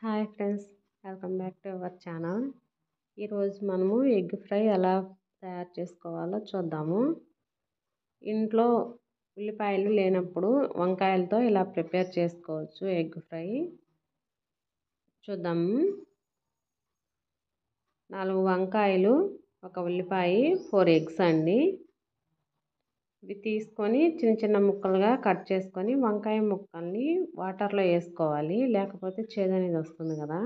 Hi friends, welcome back to our channel. ఈరోజు మనము egg fry ఎలా తయారు చేసుకోవాలో చూద్దాము. ఇంట్లో ఉల్లిపాయలు లేనప్పుడు వంకాయలతో ఇలా ప్రిపేర్ చేసుకోవచ్చు ఎగ్ ఫ్రై. చూద్దాము. 4 వంకాయలు, ఒక ఉల్లిపాయ, 4 ఎగ్స్ అండి. ఇవి తీసుకొని చిన్న చిన్న ముక్కలుగా కట్ చేసుకొని వంకాయ ముక్కల్ని వాటర్లో వేసుకోవాలి, లేకపోతే చేదు అనేది వస్తుంది కదా.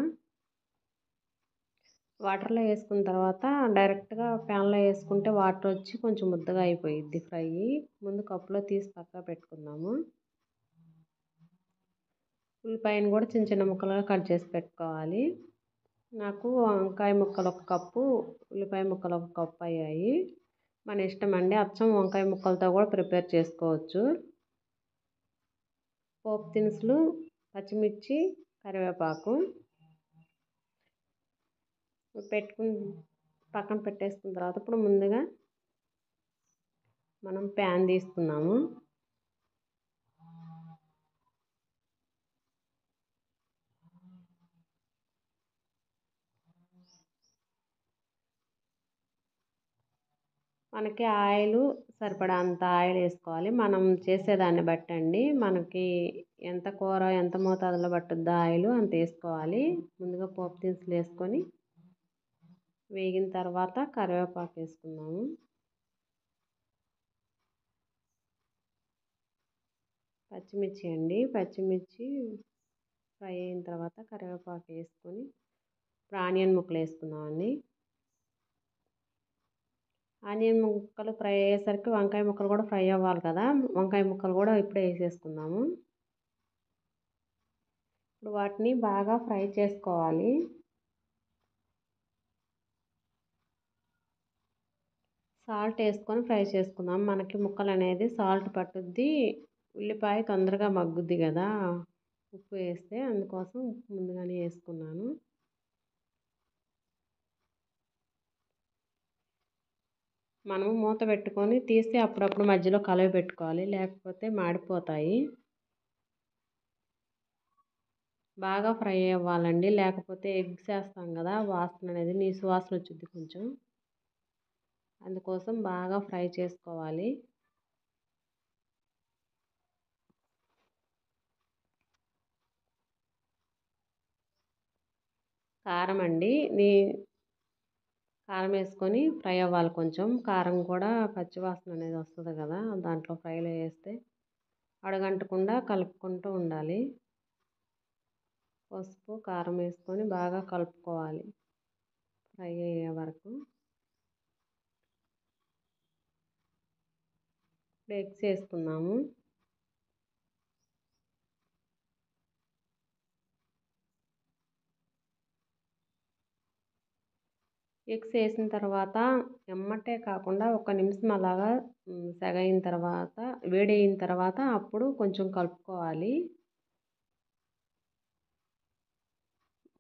వాటర్లో వేసుకున్న తర్వాత డైరెక్ట్గా ప్యాన్లో వేసుకుంటే వాటర్ వచ్చి కొంచెం ముద్దగా అయిపోయిద్ది ఫ్రై. ముందు కప్పులో తీసి పక్కన పెట్టుకుందాము. ఉల్లిపాయను కూడా చిన్న చిన్న ముక్కలుగా కట్ చేసి పెట్టుకోవాలి. నాకు వంకాయ ముక్కలు 1 కప్పు, ఉల్లిపాయ ముక్కలు 1 కప్పు అయ్యాయి. మన ఇష్టం అండి, అచ్చం వంకాయ ముక్కలతో కూడా ప్రిపేర్ చేసుకోవచ్చు. పోపు దినుసులు, పచ్చిమిర్చి, కరివేపాకు పక్కన పెట్టేసుకున్న తర్వాత ఇప్పుడు ముందుగా మనం ప్యాన్ తీసుకున్నాము. మనకి ఆయిల్ సరిపడా అంత ఆయిల్ వేసుకోవాలి. మనం చేసేదాన్ని బట్టండి, మనకి ఎంత కూర ఎంత మోతాదులో పట్టుద్దో ఆయిల్ అంత వేసుకోవాలి. ముందుగా పోపు దినుసులు వేసుకొని వేగిన తర్వాత కరివేపాకు వేసుకున్నాము. పచ్చిమిర్చి అండి, పచ్చిమిర్చి ఫ్రై అయిన తర్వాత కరివేపాకు వేసుకొని ఇప్పుడు ఆనియన్ ముక్కలు వేసుకుందామండి. ఆనియన్ ముక్కలు ఫ్రై అయ్యేసరికి వంకాయ ముక్కలు కూడా ఫ్రై అవ్వాలి కదా. వంకాయ ముక్కలు కూడా ఇప్పుడే వేసేసుకుందాము. ఇప్పుడు వాటిని బాగా ఫ్రై చేసుకోవాలి. సాల్ట్ వేసుకొని ఫ్రై చేసుకుందాం. మనకి ముక్కలు అనేది సాల్ట్ పట్టుద్ది, ఉల్లిపాయ తొందరగా మగ్గుద్ది కదా ఉప్పు వేస్తే, అందుకోసం ముందుగానే వేసుకున్నాను. మనము మూత పెట్టుకొని తీసి అప్పుడప్పుడు మధ్యలో కలవి పెట్టుకోవాలి, లేకపోతే మాడిపోతాయి. బాగా ఫ్రై అవ్వాలండి, లేకపోతే ఎగ్స్ వేస్తాం కదా వాసన అనేది నీసు వాసన వచ్చింది కొంచెం, అందుకోసం బాగా ఫ్రై చేసుకోవాలి. కారం అండి, కారం వేసుకొని ఫ్రై అవ్వాలి. కొంచెం కారం కూడా పచ్చివాసన అనేది వస్తుంది కదా, దాంట్లో ఫ్రైలో వేస్తే అడగంటకుండా కలుపుకుంటూ ఉండాలి. పసుపు కారం వేసుకొని బాగా కలుపుకోవాలి ఫ్రై అయ్యే వరకు. ఇప్పుడు ఎగ్స్ వేసుకున్నాము. ఎగ్స్ వేసిన తర్వాత ఎమ్మటే కాకుండా 1 నిమిషం అలాగా సెగయిన తర్వాత, వేడైన తర్వాత అప్పుడు కొంచెం కలుపుకోవాలి.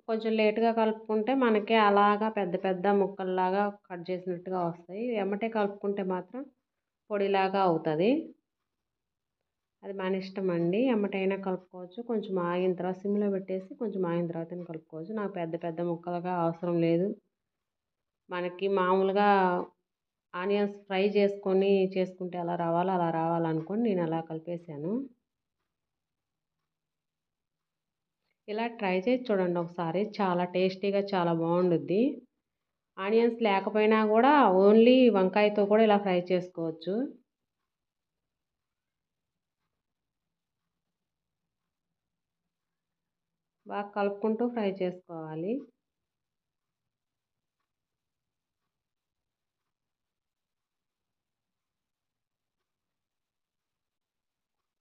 కొంచెం లేట్గా కలుపుకుంటే మనకి అలాగా పెద్ద పెద్ద ముక్కల్లాగా కట్ చేసినట్టుగా వస్తాయి. ఎమ్మటే కలుపుకుంటే మాత్రం పొడిలాగా అవుతుంది. అది మన ఇష్టం అండి, ఎమ్మటైనా కలుపుకోవచ్చు, కొంచెం ఆగిన తర్వాత సిమ్లో పెట్టేసి కొంచెం ఆగిన తర్వాత కలుపుకోవచ్చు. నాకు పెద్ద పెద్ద ముక్కలుగా అవసరం లేదు. మనకి మామూలుగా ఆనియన్స్ ఫ్రై చేసుకొని చేసుకుంటే ఎలా రావాలో అలా రావాలనుకొని నేను అలా కలిపేసాను. ఇలా ట్రై చేసి చూడండి ఒకసారి, చాలా టేస్టీగా చాలా బాగుండుద్ది. ఆనియన్స్ లేకపోయినా కూడా ఓన్లీ వంకాయతో కూడా ఇలా ఫ్రై చేసుకోవచ్చు. బాగా కలుపుకుంటూ ఫ్రై చేసుకోవాలి.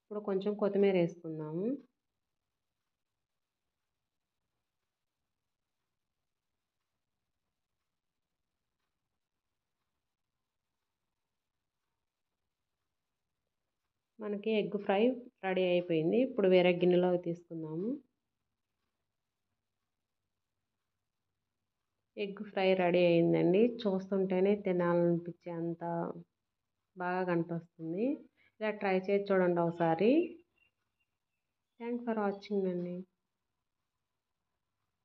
ఇప్పుడు కొంచెం కొత్తిమీర వేసుకుందాము. మనకి ఎగ్ ఫ్రై రెడీ అయిపోయింది. ఇప్పుడు వేరే గిన్నెలోకి తీసుకుందాము. ఎగ్ ఫ్రై రెడీ అయిందండి. చూస్తుంటేనే తినాలనిపించే అంత బాగా కనిపిస్తుంది. ఇలా ట్రై చేసి చూడండి ఒకసారి. థ్యాంక్స్ ఫర్ వాచింగ్ అండి.